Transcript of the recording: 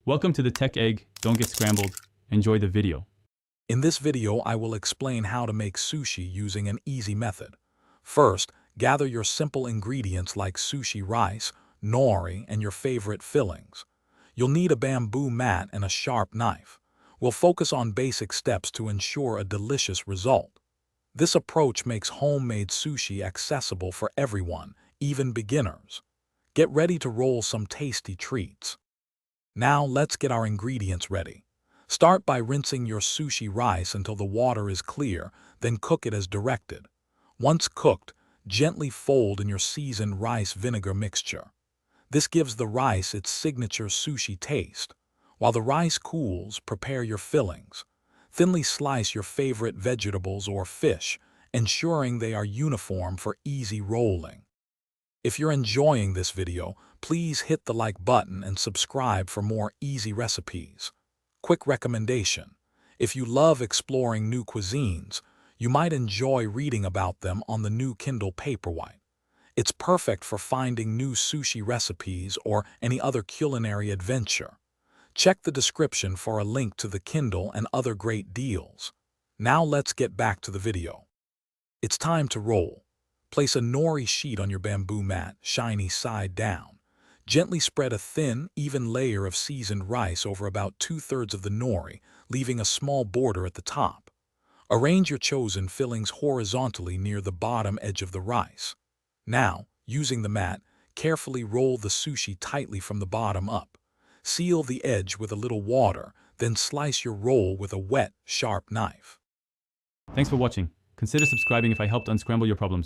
Welcome to the Tech Egg. Don't get scrambled. Enjoy the video. In this video, I will explain how to make sushi using an easy method. First, gather your simple ingredients like sushi rice, nori, and your favorite fillings. You'll need a bamboo mat and a sharp knife. We'll focus on basic steps to ensure a delicious result. This approach makes homemade sushi accessible for everyone, even beginners. Get ready to roll some tasty treats. Now let's get our ingredients ready. Start by rinsing your sushi rice until the water is clear, then cook it as directed. Once cooked, gently fold in your seasoned rice vinegar mixture. This gives the rice its signature sushi taste. While the rice cools, prepare your fillings. Thinly slice your favorite vegetables or fish, ensuring they are uniform for easy rolling. If you're enjoying this video, please hit the like button and subscribe for more easy recipes. Quick recommendation: if you love exploring new cuisines, you might enjoy reading about them on the new Kindle Paperwhite. It's perfect for finding new sushi recipes or any other culinary adventure. Check the description for a link to the Kindle and other great deals. Now let's get back to the video. It's time to roll. Place a nori sheet on your bamboo mat, shiny side down. Gently spread a thin, even layer of seasoned rice over about 2/3 of the nori, leaving a small border at the top. Arrange your chosen fillings horizontally near the bottom edge of the rice. Now, using the mat, carefully roll the sushi tightly from the bottom up. Seal the edge with a little water, then slice your roll with a wet, sharp knife. Thanks for watching. Consider subscribing if I helped unscramble your problems.